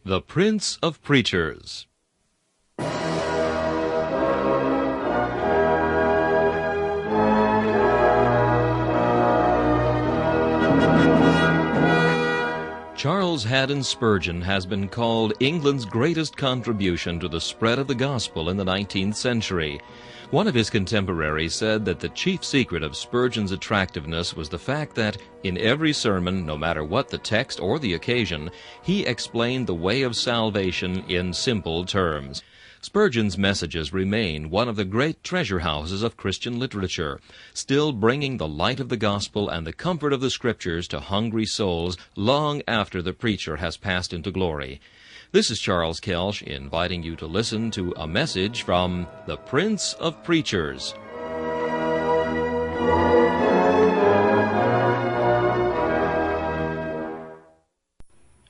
The Prince of Preachers. Charles Haddon Spurgeon has been called England's greatest contribution to the spread of the gospel in the 19th century. One of his contemporaries said that the chief secret of Spurgeon's attractiveness was the fact that, in every sermon, no matter what the text or the occasion, he explained the way of salvation in simple terms. Spurgeon's messages remain one of the great treasure houses of Christian literature, still bringing the light of the gospel and the comfort of the Scriptures to hungry souls long after the preacher has passed into glory. This is Charles Kelsch inviting you to listen to a message from the Prince of Preachers.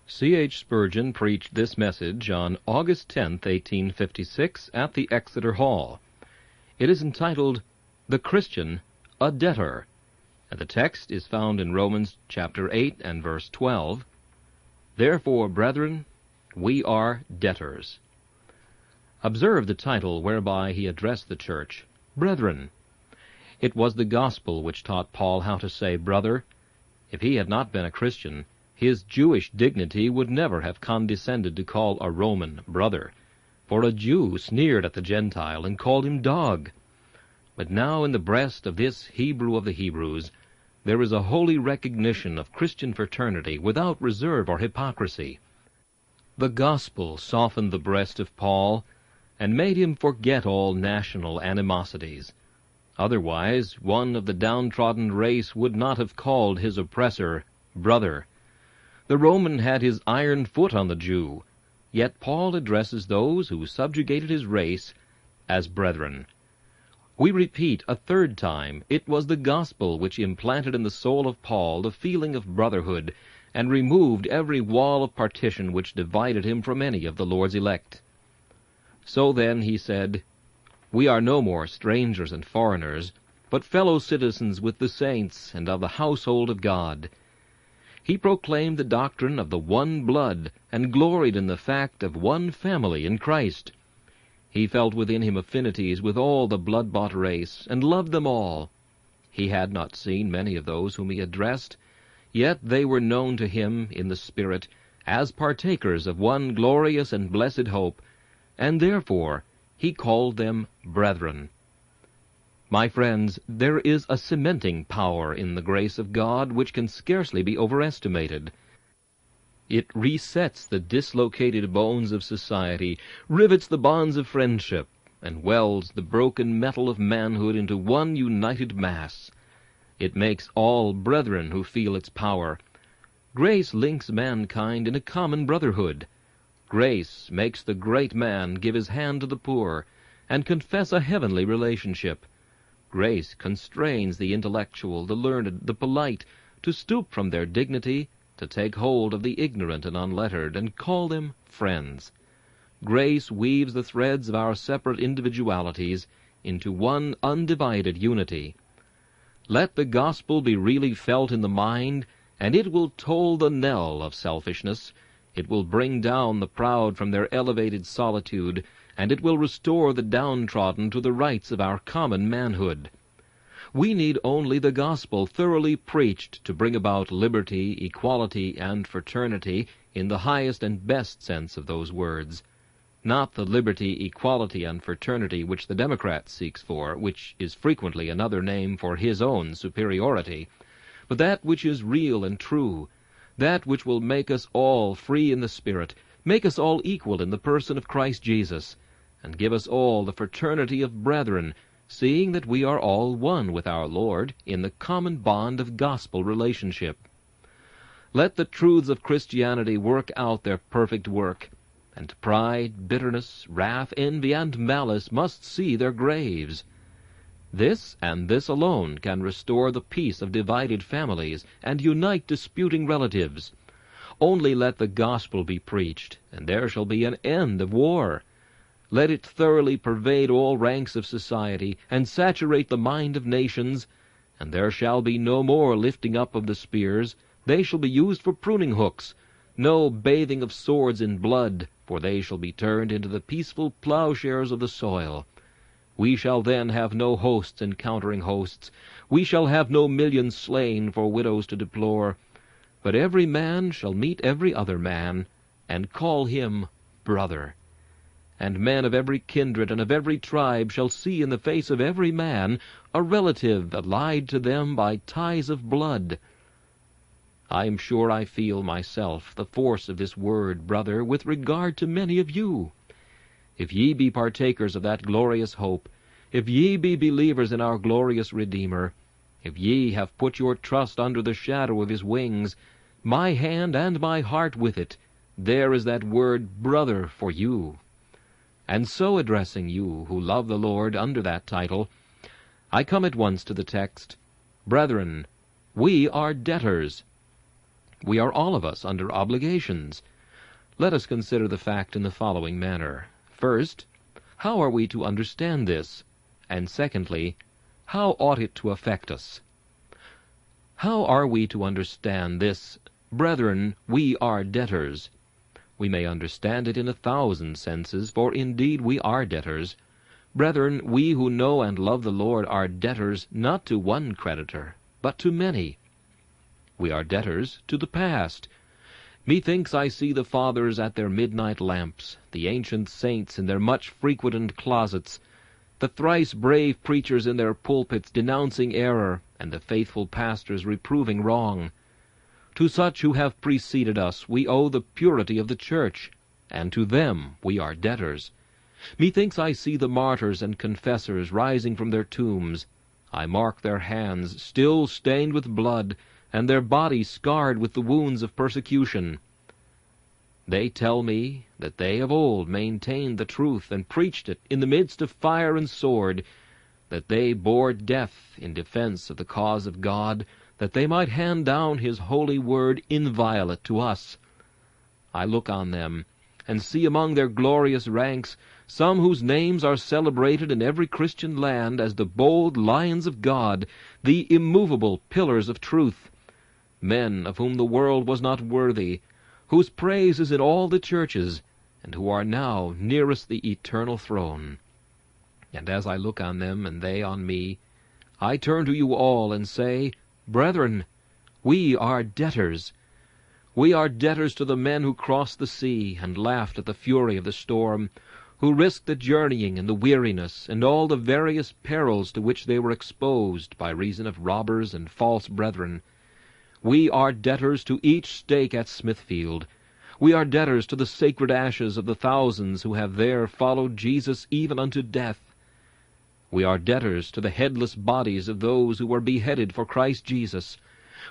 C.H. Spurgeon preached this message on August 10, 1856, at the Exeter Hall. It is entitled, The Christian, a Debtor, and the text is found in Romans chapter 8 and verse 12. Therefore, brethren, we are debtors. Observe the title whereby he addressed the church, Brethren. It was the gospel which taught Paul how to say brother. If he had not been a Christian, his Jewish dignity would never have condescended to call a Roman brother, for a Jew sneered at the Gentile and called him dog. But now in the breast of this Hebrew of the Hebrews, there is a holy recognition of Christian fraternity without reserve or hypocrisy. The gospel softened the breast of Paul and made him forget all national animosities. Otherwise, one of the downtrodden race would not have called his oppressor brother. The Roman had his iron foot on the Jew, yet Paul addresses those who subjugated his race as brethren. We repeat a third time, it was the gospel which implanted in the soul of Paul the feeling of brotherhood, and removed every wall of partition which divided him from any of the Lord's elect. So then, he said, we are no more strangers and foreigners, but fellow citizens with the saints and of the household of God. He proclaimed the doctrine of the one blood, and gloried in the fact of one family in Christ. He felt within him affinities with all the blood-bought race, and loved them all. He had not seen many of those whom he addressed, yet they were known to him in the Spirit as partakers of one glorious and blessed hope, and therefore he called them brethren. My friends, there is a cementing power in the grace of God which can scarcely be overestimated. It resets the dislocated bones of society, rivets the bonds of friendship, and welds the broken metal of manhood into one united mass. It makes all brethren who feel its power. Grace links mankind in a common brotherhood. Grace makes the great man give his hand to the poor, and confess a heavenly relationship. Grace constrains the intellectual, the learned, the polite, to stoop from their dignity, to take hold of the ignorant and unlettered, and call them friends. Grace weaves the threads of our separate individualities into one undivided unity. Let the gospel be really felt in the mind, and it will toll the knell of selfishness. It will bring down the proud from their elevated solitude, and it will restore the downtrodden to the rights of our common manhood. We need only the gospel thoroughly preached to bring about liberty, equality, and fraternity in the highest and best sense of those words. Not the liberty, equality, and fraternity which the Democrat seeks for, which is frequently another name for his own superiority, but that which is real and true, that which will make us all free in the Spirit, make us all equal in the person of Christ Jesus, and give us all the fraternity of brethren, seeing that we are all one with our Lord in the common bond of gospel relationship. Let the truths of Christianity work out their perfect work, and pride, bitterness, wrath, envy, and malice must see their graves. This and this alone can restore the peace of divided families and unite disputing relatives. Only let the gospel be preached, and there shall be an end of war. Let it thoroughly pervade all ranks of society, and saturate the mind of nations, and there shall be no more lifting up of the spears. They shall be used for pruning hooks. no bathing of swords in blood, for they shall be turned into the peaceful plowshares of the soil. We shall then have no hosts encountering hosts. We shall have no millions slain for widows to deplore. But every man shall meet every other man, and call him brother. And men of every kindred and of every tribe shall see in the face of every man a relative allied to them by ties of blood. I am sure I feel myself the force of this word, brother, with regard to many of you. If ye be partakers of that glorious hope, if ye be believers in our glorious Redeemer, if ye have put your trust under the shadow of his wings, my hand and my heart with it, there is that word brother for you. And so addressing you who love the Lord under that title, I come at once to the text, Brethren, we are debtors. We are all of us under obligations. Let us consider the fact in the following manner. First, how are we to understand this? And secondly, how ought it to affect us? How are we to understand this, Brethren, we are debtors? We may understand it in 1,000 senses, for indeed we are debtors. Brethren, we who know and love the Lord are debtors not to one creditor, but to many. We are debtors to the past. Methinks I see the fathers at their midnight lamps, the ancient saints in their much-frequented closets, the thrice brave preachers in their pulpits denouncing error, and the faithful pastors reproving wrong. To such who have preceded us we owe the purity of the church, and to them we are debtors. Methinks I see the martyrs and confessors rising from their tombs. I mark their hands still stained with blood, and their bodies scarred with the wounds of persecution. They tell me that they of old maintained the truth and preached it in the midst of fire and sword, that they bore death in defense of the cause of God, that they might hand down his holy word inviolate to us. I look on them, and see among their glorious ranks some whose names are celebrated in every Christian land as the bold lions of God, the immovable pillars of truth, men of whom the world was not worthy, whose praise is in all the churches, and who are now nearest the eternal throne. And as I look on them, and they on me, I turn to you all and say, Brethren, we are debtors. We are debtors to the men who crossed the sea and laughed at the fury of the storm, who risked the journeying and the weariness and all the various perils to which they were exposed by reason of robbers and false brethren. We are debtors to each stake at Smithfield. We are debtors to the sacred ashes of the thousands who have there followed Jesus even unto death. We are debtors to the headless bodies of those who were beheaded for Christ Jesus.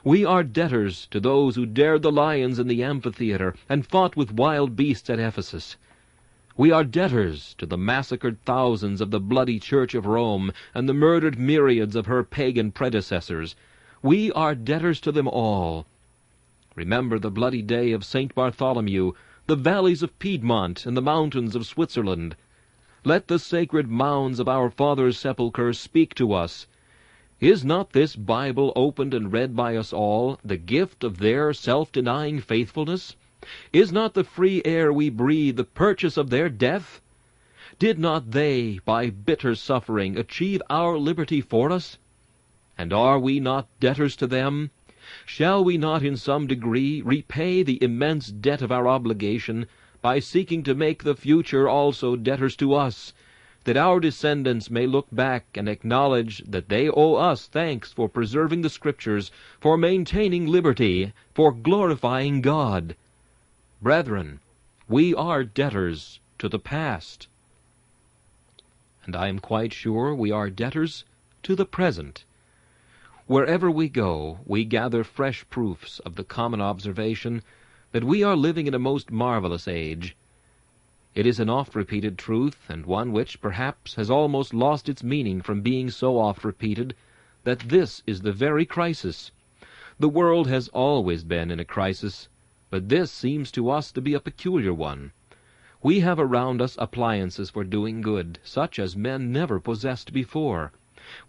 We are debtors to those who dared the lions in the amphitheater and fought with wild beasts at Ephesus. We are debtors to the massacred thousands of the bloody Church of Rome and the murdered myriads of her pagan predecessors. We are debtors to them all. Remember the bloody day of St. Bartholomew, the valleys of Piedmont, and the mountains of Switzerland. Let the sacred mounds of our fathers' sepulchres speak to us. Is not this Bible opened and read by us all, the gift of their self-denying faithfulness? Is not the free air we breathe the purchase of their death? Did not they, by bitter suffering, achieve our liberty for us? And are we not debtors to them? Shall we not in some degree repay the immense debt of our obligation by seeking to make the future also debtors to us, that our descendants may look back and acknowledge that they owe us thanks for preserving the Scriptures, for maintaining liberty, for glorifying God? Brethren, we are debtors to the past. And I am quite sure we are debtors to the present. Wherever we go, we gather fresh proofs of the common observation that we are living in a most marvelous age. It is an oft-repeated truth, and one which, perhaps, has almost lost its meaning from being so oft-repeated, that this is the very crisis. The world has always been in a crisis, but this seems to us to be a peculiar one. We have around us appliances for doing good, such as men never possessed before.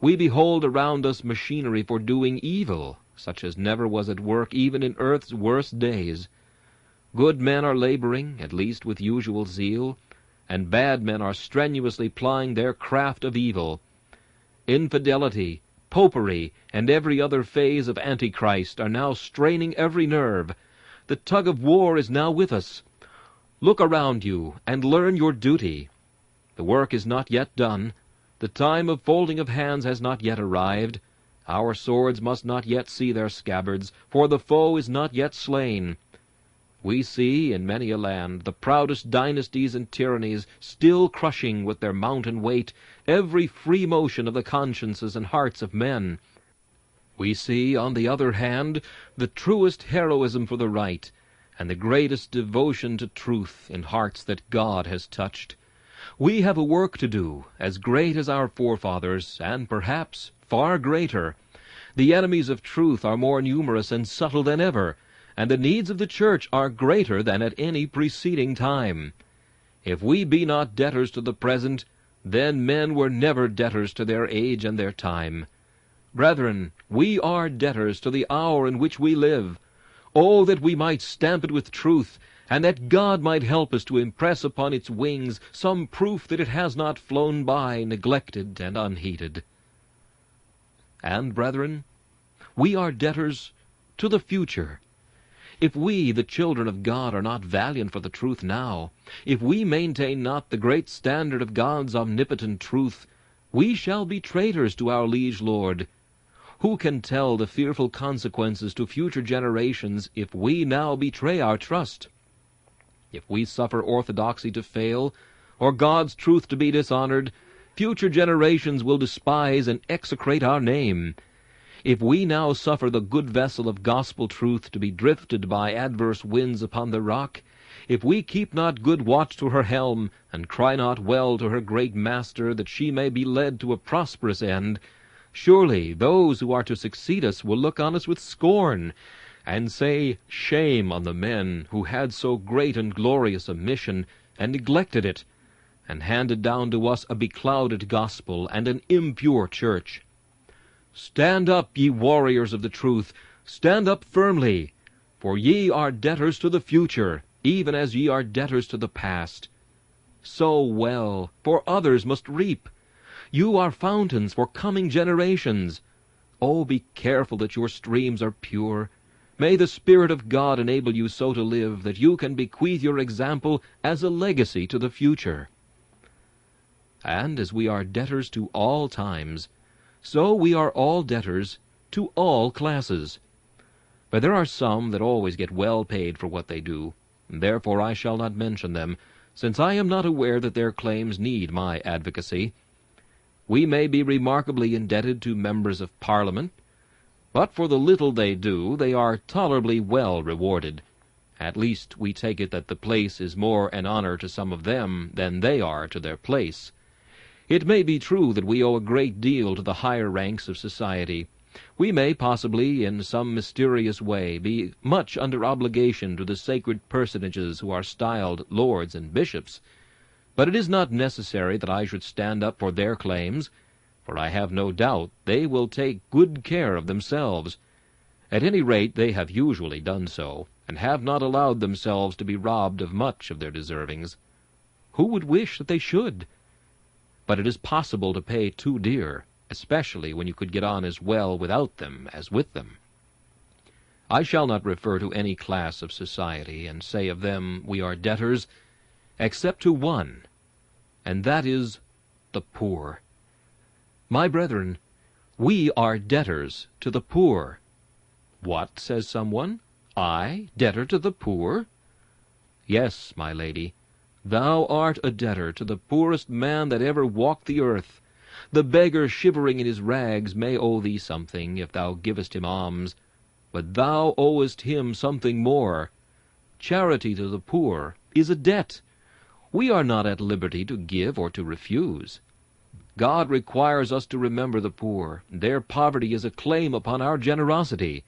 We behold around us machinery for doing evil, such as never was at work even in earth's worst days. Good men are laboring, at least with usual zeal, and bad men are strenuously plying their craft of evil. Infidelity, popery, and every other phase of Antichrist are now straining every nerve. The tug of war is now with us. Look around you, and learn your duty. The work is not yet done. The time of folding of hands has not yet arrived. Our swords must not yet see their scabbards, for the foe is not yet slain. We see, in many a land, the proudest dynasties and tyrannies still crushing with their mountain weight every free motion of the consciences and hearts of men. We see, on the other hand, the truest heroism for the right, and the greatest devotion to truth in hearts that God has touched. We have a work to do, as great as our forefathers, and perhaps far greater. The enemies of truth are more numerous and subtle than ever, and the needs of the church are greater than at any preceding time. If we be not debtors to the present, then men were never debtors to their age and their time. Brethren, we are debtors to the hour in which we live. Oh, that we might stamp it with truth, and that God might help us to impress upon its wings some proof that it has not flown by neglected and unheeded. And, brethren, we are debtors to the future. If we, the children of God, are not valiant for the truth now, if we maintain not the great standard of God's omnipotent truth, we shall be traitors to our liege Lord. Who can tell the fearful consequences to future generations if we now betray our trust? If we suffer orthodoxy to fail, or God's truth to be dishonored, future generations will despise and execrate our name. If we now suffer the good vessel of gospel truth to be drifted by adverse winds upon the rock, if we keep not good watch to her helm, and cry not well to her great master, that she may be led to a prosperous end, surely those who are to succeed us will look on us with scorn, and say, Shame on the men who had so great and glorious a mission, and neglected it, and handed down to us a beclouded gospel and an impure church. Stand up, ye warriors of the truth, stand up firmly, for ye are debtors to the future, even as ye are debtors to the past. Sow well, for others must reap. You are fountains for coming generations. Oh, be careful that your streams are pure. May the Spirit of God enable you so to live that you can bequeath your example as a legacy to the future. And as we are debtors to all times, so we are all debtors to all classes. But there are some that always get well paid for what they do, and therefore I shall not mention them, since I am not aware that their claims need my advocacy. We may be remarkably indebted to members of Parliament, but for the little they do, they are tolerably well rewarded. At least we take it that the place is more an honor to some of them than they are to their place. It may be true that we owe a great deal to the higher ranks of society. We may possibly, in some mysterious way, be much under obligation to the sacred personages who are styled lords and bishops. But it is not necessary that I should stand up for their claims, for I have no doubt they will take good care of themselves. At any rate, they have usually done so, and have not allowed themselves to be robbed of much of their deservings. Who would wish that they should? But it is possible to pay too dear, especially when you could get on as well without them as with them. I shall not refer to any class of society, and say of them we are debtors, except to one, and that is the poor. My brethren, we are debtors to the poor. What, says someone, I, debtor to the poor? Yes, my lady, thou art a debtor to the poorest man that ever walked the earth. The beggar shivering in his rags may owe thee something, if thou givest him alms, but thou owest him something more. Charity to the poor is a debt. We are not at liberty to give or to refuse. God requires us to remember the poor. Their poverty is a claim upon our generosity.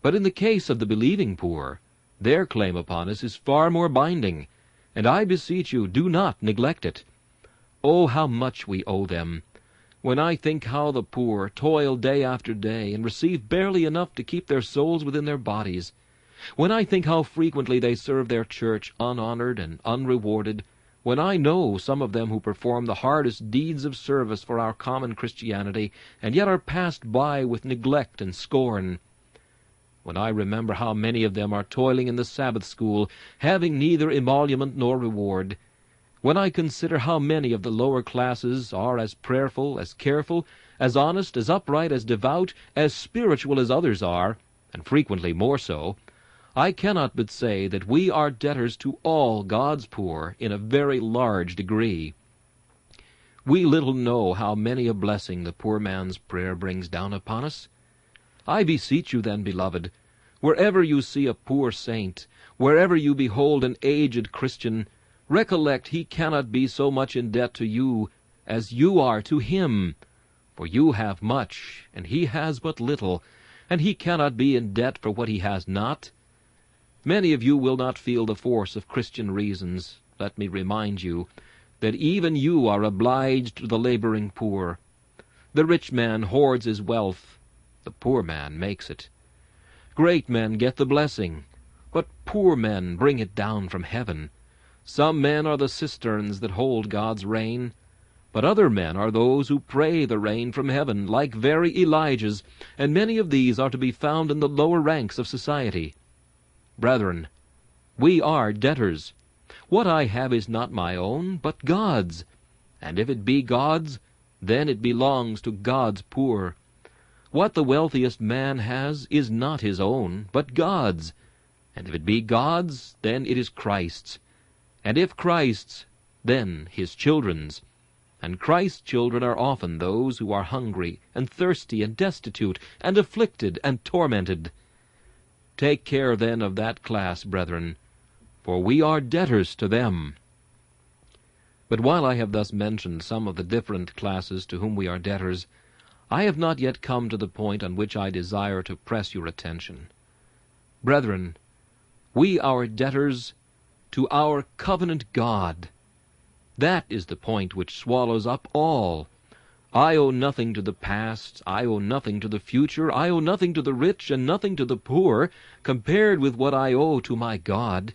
But in the case of the believing poor, their claim upon us is far more binding, and I beseech you, do not neglect it. Oh, how much we owe them! When I think how the poor toil day after day, and receive barely enough to keep their souls within their bodies, When I think how frequently they serve their church unhonored and unrewarded, when I know some of them who perform the hardest deeds of service for our common Christianity, and yet are passed by with neglect and scorn, when I remember how many of them are toiling in the Sabbath School, having neither emolument nor reward, when I consider how many of the lower classes are as prayerful, as careful, as honest, as upright, as devout, as spiritual as others are, and frequently more so, I cannot but say that we are debtors to all God's poor in a very large degree. We little know how many a blessing the poor man's prayer brings down upon us. I beseech you then, beloved, wherever you see a poor saint, wherever you behold an aged Christian, recollect he cannot be so much in debt to you as you are to him. For you have much, and he has but little, and he cannot be in debt for what he has not. Many of you will not feel the force of Christian reasons. Let me remind you that even you are obliged to the laboring poor. The rich man hoards his wealth, the poor man makes it. Great men get the blessing, but poor men bring it down from heaven. Some men are the cisterns that hold God's rain, but other men are those who pray the rain from heaven, like very Elijahs, and many of these are to be found in the lower ranks of society. Brethren, we are debtors. What I have is not my own, but God's. And if it be God's, then it belongs to God's poor. What the wealthiest man has is not his own, but God's. And if it be God's, then it is Christ's. And if Christ's, then his children's. And Christ's children are often those who are hungry, and thirsty, and destitute, and afflicted, and tormented. Take care then of that class, brethren, for we are debtors to them. But while I have thus mentioned some of the different classes to whom we are debtors, I have not yet come to the point on which I desire to press your attention. Brethren, we are debtors to our covenant God. That is the point which swallows up all. I owe nothing to the past, I owe nothing to the future, I owe nothing to the rich and nothing to the poor, compared with what I owe to my God.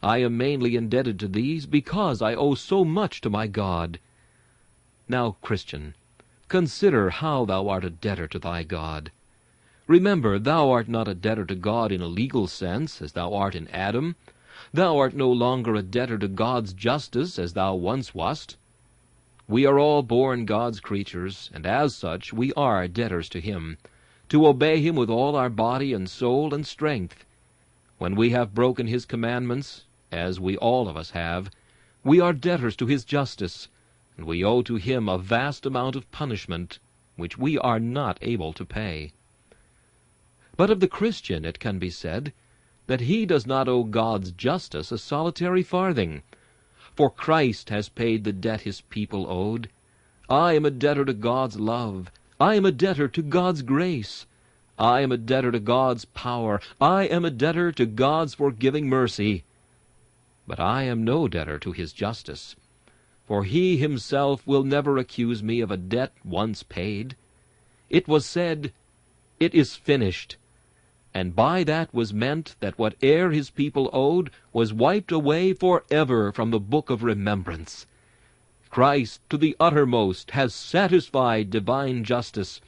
I am mainly indebted to these because I owe so much to my God. Now, Christian, consider how thou art a debtor to thy God. Remember, thou art not a debtor to God in a legal sense, as thou art in Adam. Thou art no longer a debtor to God's justice, as thou once wast. We are all born God's creatures, and as such we are debtors to him, to obey him with all our body and soul and strength. When we have broken his commandments, as we all of us have, we are debtors to his justice, and we owe to him a vast amount of punishment, which we are not able to pay. But of the Christian it can be said that he does not owe God's justice a solitary farthing, for Christ has paid the debt his people owed. I am a debtor to God's love. I am a debtor to God's grace. I am a debtor to God's power. I am a debtor to God's forgiving mercy. But I am no debtor to his justice, for he himself will never accuse me of a debt once paid. It was said, "It is finished," and by that was meant that whate'er his people owed was wiped away forever from the book of remembrance. Christ to the uttermost has satisfied divine justice.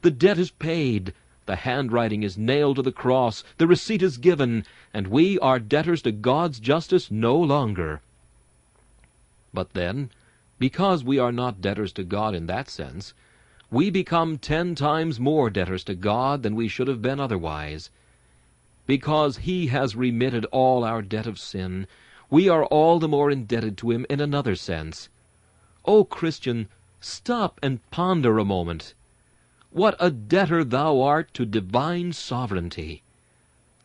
The debt is paid, the handwriting is nailed to the cross, the receipt is given, and we are debtors to God's justice no longer. But then, because we are not debtors to God in that sense, we become 10 times more debtors to God than we should have been otherwise. Because he has remitted all our debt of sin, we are all the more indebted to him in another sense. O Christian, stop and ponder a moment. What a debtor thou art to divine sovereignty!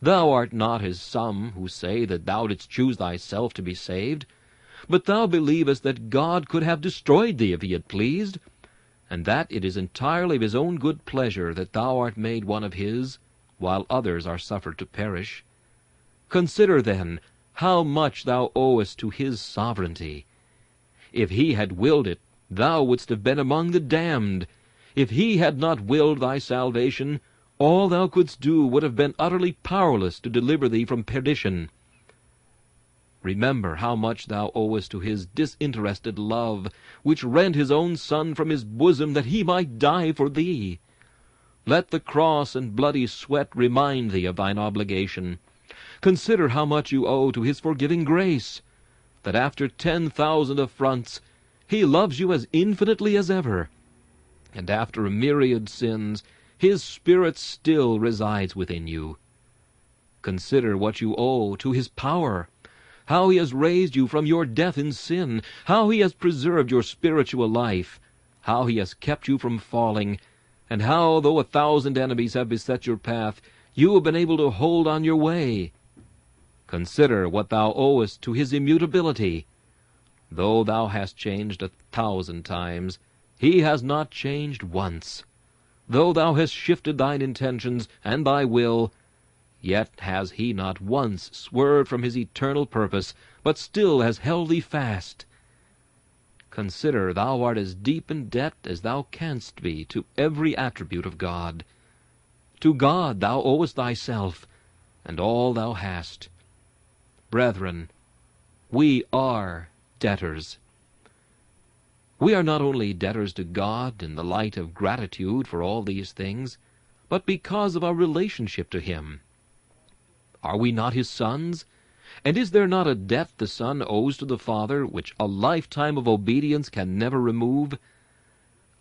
Thou art not as some who say that thou didst choose thyself to be saved, but thou believest that God could have destroyed thee if he had pleased, and that it is entirely of his own good pleasure that thou art made one of his, while others are suffered to perish. Consider, then, how much thou owest to his sovereignty. If he had willed it, thou wouldst have been among the damned. If he had not willed thy salvation, All thou couldst do would have been utterly powerless to deliver thee from perdition. Remember how much thou owest to his disinterested love, which rent his own Son from his bosom that he might die for thee. Let the cross and bloody sweat remind thee of thine obligation. Consider how much you owe to his forgiving grace, that after 10,000 affronts he loves you as infinitely as ever, and after a myriad sins his Spirit still resides within you. Consider what you owe to his power, how he has raised you from your death in sin, how he has preserved your spiritual life, how he has kept you from falling, and how, though 1,000 enemies have beset your path, you have been able to hold on your way. Consider what thou owest to his immutability. Though thou hast changed 1,000 times, he has not changed once. Though thou hast shifted thine intentions and thy will, yet has he not once swerved from his eternal purpose, but still has held thee fast. Consider thou art as deep in debt as thou canst be to every attribute of God. To God thou owest thyself, and all thou hast. Brethren, we are debtors. We are not only debtors to God in the light of gratitude for all these things, but because of our relationship to him. Are we not his sons? And is there not a debt the Son owes to the Father, which a lifetime of obedience can never remove?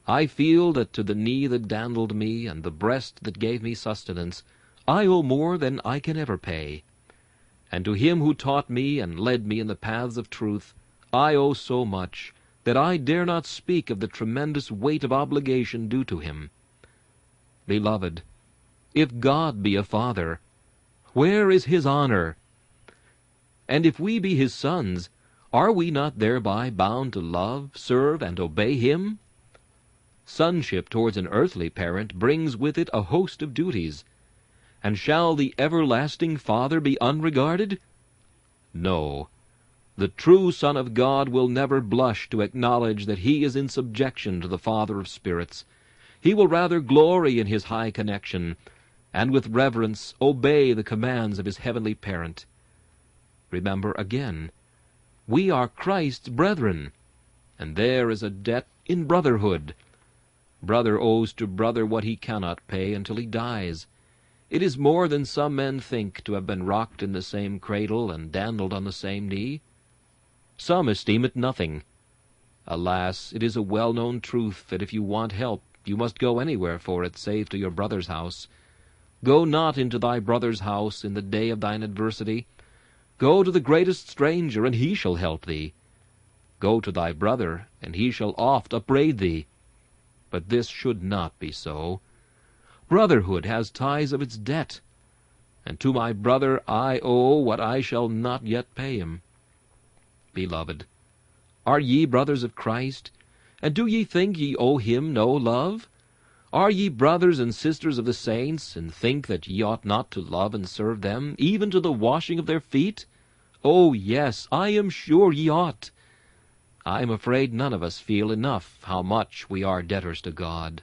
I feel that to the knee that dandled me, and the breast that gave me sustenance, I owe more than I can ever pay. And to him who taught me and led me in the paths of truth, I owe so much that I dare not speak of the tremendous weight of obligation due to him. Beloved, if God be a Father, where is his honor? And if we be his sons, are we not thereby bound to love, serve, and obey him? Sonship towards an earthly parent brings with it a host of duties. And shall the everlasting Father be unregarded? No. The true Son of God will never blush to acknowledge that he is in subjection to the Father of spirits. He will rather glory in his high connection, and with reverence obey the commands of his heavenly parent. Remember again, we are Christ's brethren, and there is a debt in brotherhood. Brother owes to brother what he cannot pay until he dies. It is more than some men think to have been rocked in the same cradle and dandled on the same knee. Some esteem it nothing. Alas, it is a well-known truth that if you want help, you must go anywhere for it save to your brother's house. Go not into thy brother's house in the day of thine adversity. Go to the greatest stranger, and he shall help thee. Go to thy brother, and he shall oft upbraid thee. But this should not be so. Brotherhood has ties of its debt, and to my brother I owe what I shall not yet pay him. Beloved, are ye brothers of Christ, and do ye think ye owe him no love? Are ye brothers and sisters of the saints, and think that ye ought not to love and serve them, even to the washing of their feet? Oh, yes, I am sure ye ought. I am afraid none of us feel enough how much we are debtors to God.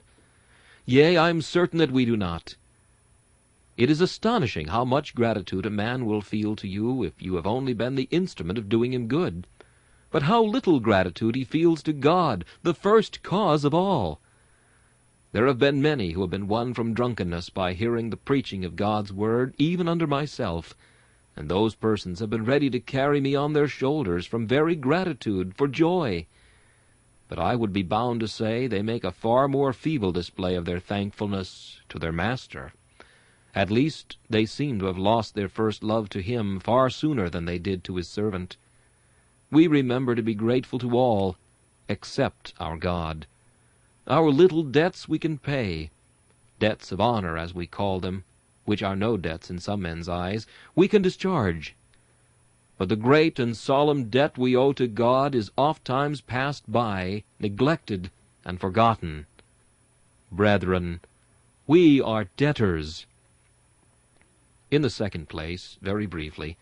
Yea, I am certain that we do not. It is astonishing how much gratitude a man will feel to you if you have only been the instrument of doing him good, but how little gratitude he feels to God, the first cause of all. There have been many who have been won from drunkenness by hearing the preaching of God's word, even under myself, and those persons have been ready to carry me on their shoulders from very gratitude for joy. But I would be bound to say they make a far more feeble display of their thankfulness to their Master. At least they seem to have lost their first love to him far sooner than they did to his servant. We remember to be grateful to all, except our God. Our little debts we can pay, debts of honor as we call them, which are no debts in some men's eyes, we can discharge. But the great and solemn debt we owe to God is ofttimes passed by, neglected, and forgotten. Brethren, we are debtors. In the second place, very briefly,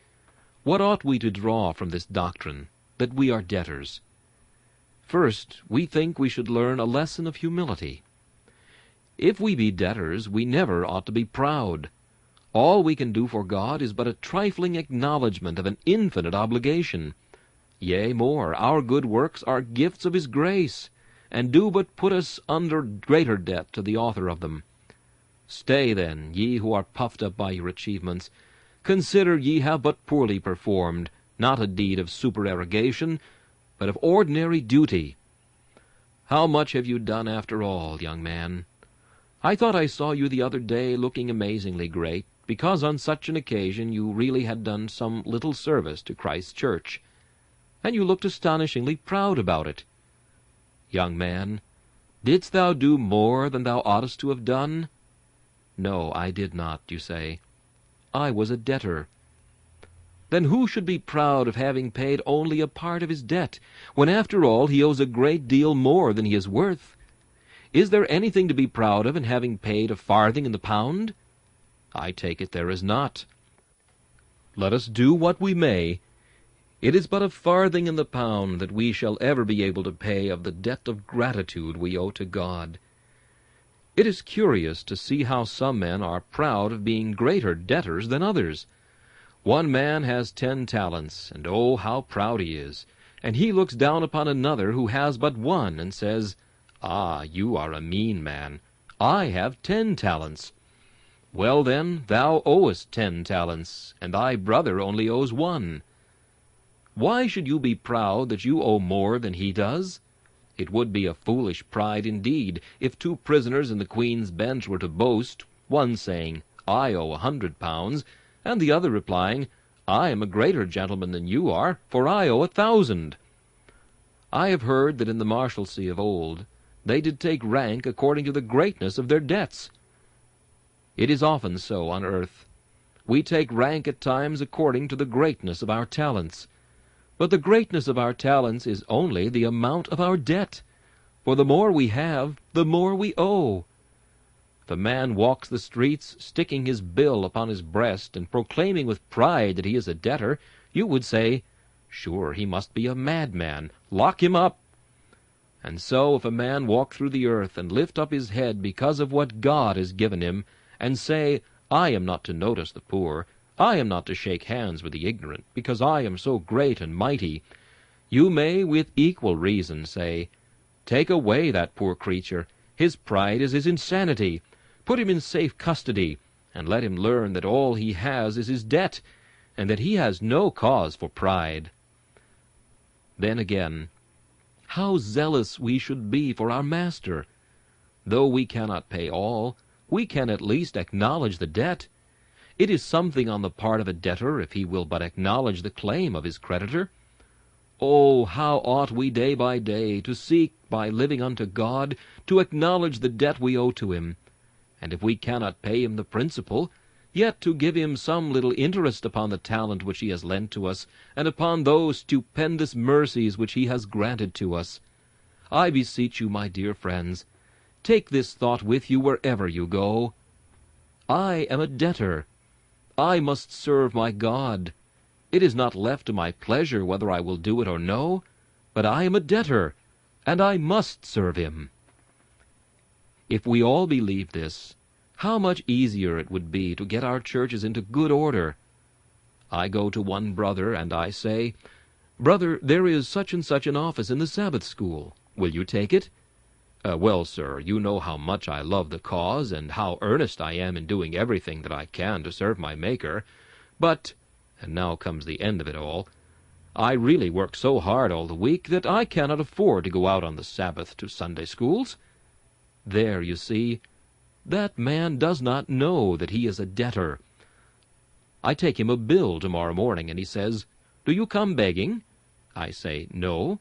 what ought we to draw from this doctrine, that we are debtors? First, we think we should learn a lesson of humility. If we be debtors, we never ought to be proud. All we can do for God is but a trifling acknowledgment of an infinite obligation. Yea, more, our good works are gifts of his grace, and do but put us under greater debt to the author of them. Stay, then, ye who are puffed up by your achievements. Consider ye have but poorly performed, not a deed of supererogation, but of ordinary duty. How much have you done after all, young man? I thought I saw you the other day looking amazingly great, because on such an occasion you really had done some little service to Christ's church, and you looked astonishingly proud about it. Young man, didst thou do more than thou oughtest to have done? No, I did not, you say. I was a debtor. Then who should be proud of having paid only a part of his debt, when after all he owes a great deal more than he is worth? Is there anything to be proud of in having paid a farthing in the pound? I take it there is not. Let us do what we may, it is but a farthing in the pound that we shall ever be able to pay of the debt of gratitude we owe to God. It is curious to see how some men are proud of being greater debtors than others. One man has 10 talents, and oh, how proud he is, and he looks down upon another who has but 1, and says, "Ah, you are a mean man. I have 10 talents. Well, then, thou owest 10 talents, and thy brother only owes 1. Why should you be proud that you owe more than he does? It would be a foolish pride indeed if 2 prisoners in the Queen's Bench were to boast, one saying, "I owe 100 pounds," and the other replying, "I am a greater gentleman than you are, for I owe 1,000. I have heard that in the Marshalsea of old they did take rank according to the greatness of their debts. It is often so on earth. We take rank at times according to the greatness of our talents. But the greatness of our talents is only the amount of our debt, for the more we have, the more we owe. If a man walks the streets sticking his bill upon his breast and proclaiming with pride that he is a debtor, you would say, "Sure, he must be a madman. Lock him up." And so if a man walk through the earth and lift up his head because of what God has given him, and say, "I am not to notice the poor, I am not to shake hands with the ignorant, because I am so great and mighty," you may with equal reason say, "Take away that poor creature. His pride is his insanity. Put him in safe custody, and let him learn that all he has is his debt, and that he has no cause for pride." Then again, how zealous we should be for our master! Though we cannot pay all, we can at least acknowledge the debt. It is something on the part of a debtor if he will but acknowledge the claim of his creditor. Oh, how ought we day by day to seek, by living unto God, to acknowledge the debt we owe to him, and if we cannot pay him the principal, yet to give him some little interest upon the talent which he has lent to us, and upon those stupendous mercies which he has granted to us. I beseech you, my dear friends, take this thought with you wherever you go. I am a debtor. I must serve my God. It is not left to my pleasure whether I will do it or no, but I am a debtor, and I must serve him. If we all believed this, how much easier it would be to get our churches into good order. I go to one brother, and I say, "Brother, there is such and such an office in the Sabbath School. Will you take it?" "Well, sir, you know how much I love the cause, and how earnest I am in doing everything that I can to serve my Maker. But," and now comes the end of it all, "I really work so hard all the week that I cannot afford to go out on the Sabbath to Sunday schools." There, you see, that man does not know that he is a debtor. I take him a bill tomorrow morning, and he says, "Do you come begging?" I say, "No,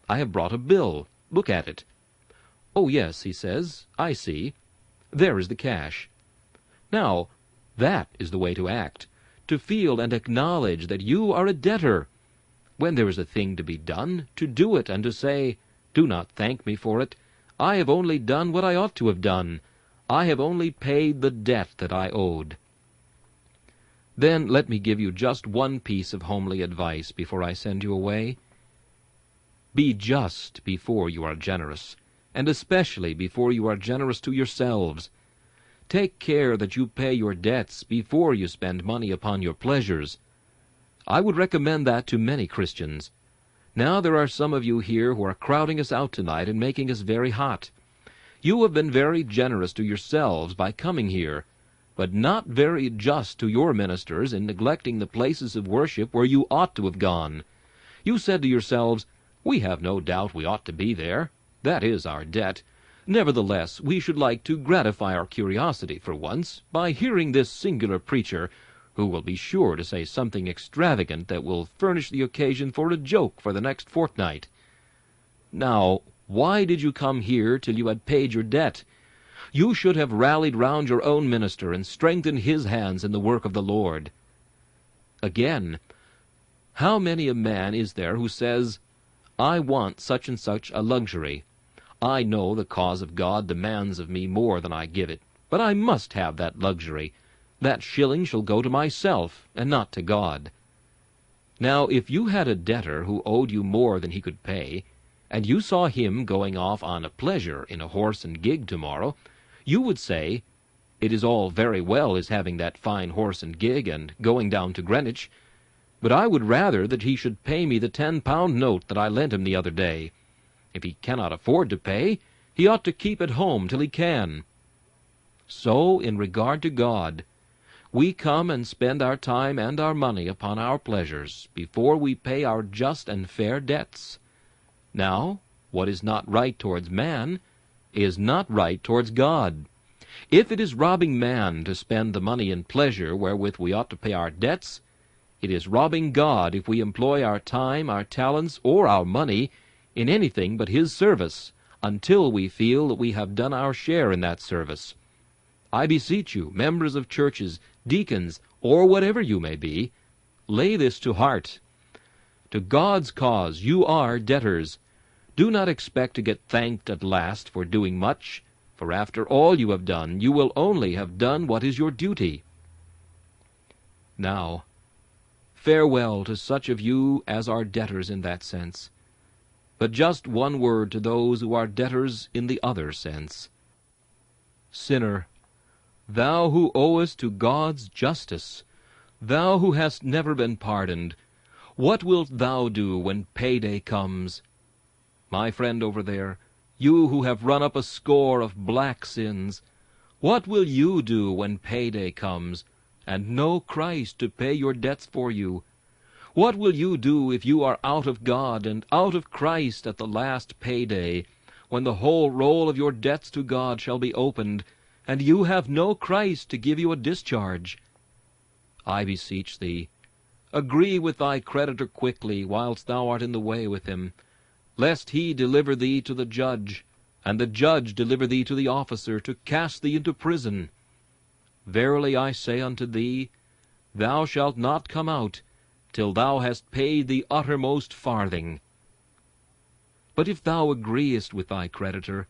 I have brought a bill. Look at it." "Oh, yes," he says, "I see. There is the cash." Now, that is the way to act, to feel and acknowledge that you are a debtor. When there is a thing to be done, to do it, and to say, "Do not thank me for it. I have only done what I ought to have done. I have only paid the debt that I owed." Then let me give you just one piece of homely advice before I send you away. Be just before you are generous, and especially before you are generous to yourselves. Take care that you pay your debts before you spend money upon your pleasures. I would recommend that to many Christians. Now there are some of you here who are crowding us out tonight and making us very hot. You have been very generous to yourselves by coming here, but not very just to your ministers in neglecting the places of worship where you ought to have gone. You said to yourselves, "We have no doubt we ought to be there. That is our debt. Nevertheless, we should like to gratify our curiosity for once by hearing this singular preacher, who will be sure to say something extravagant that will furnish the occasion for a joke for the next fortnight." Now, why did you come here till you had paid your debt? You should have rallied round your own minister and strengthened his hands in the work of the Lord. Again, how many a man is there who says, "I want such and such a luxury. I know the cause of God demands of me more than I give it, but I must have that luxury. That shilling shall go to myself, and not to God." Now, if you had a debtor who owed you more than he could pay, and you saw him going off on a pleasure in a horse and gig tomorrow, you would say, "It is all very well his having that fine horse and gig and going down to Greenwich, but I would rather that he should pay me the 10-pound note that I lent him the other day. If he cannot afford to pay, he ought to keep at home till he can." So, in regard to God, we come and spend our time and our money upon our pleasures before we pay our just and fair debts. Now, what is not right towards man is not right towards God. If it is robbing man to spend the money in pleasure wherewith we ought to pay our debts, it is robbing God if we employ our time, our talents, or our money in anything but His service, until we feel that we have done our share in that service. I beseech you, members of churches, deacons, or whatever you may be, lay this to heart. To God's cause you are debtors. Do not expect to get thanked at last for doing much, for after all you have done, you will only have done what is your duty. Now, farewell to such of you as are debtors in that sense. But just one word to those who are debtors in the other sense. Sinner, thou who owest to God's justice, thou who hast never been pardoned, what wilt thou do when payday comes? My friend over there, you who have run up a score of black sins, what will you do when payday comes, and know Christ to pay your debts for you? What will you do if you are out of God and out of Christ at the last payday, when the whole roll of your debts to God shall be opened, and you have no Christ to give you a discharge? I beseech thee, agree with thy creditor quickly, whilst thou art in the way with him, lest he deliver thee to the judge, and the judge deliver thee to the officer, to cast thee into prison. Verily I say unto thee, thou shalt not come out till thou hast paid the uttermost farthing. But if thou agreest with thy creditor,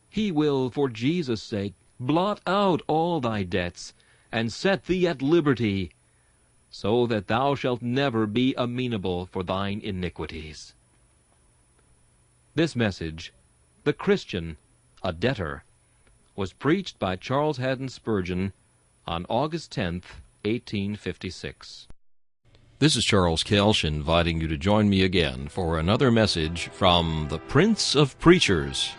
he will, for Jesus' sake, blot out all thy debts, and set thee at liberty, so that thou shalt never be amenable for thine iniquities. This message, "The Christian, a Debtor," was preached by Charles Haddon Spurgeon on August 10th, 1856. This is Charles Kelsch inviting you to join me again for another message from the Prince of Preachers.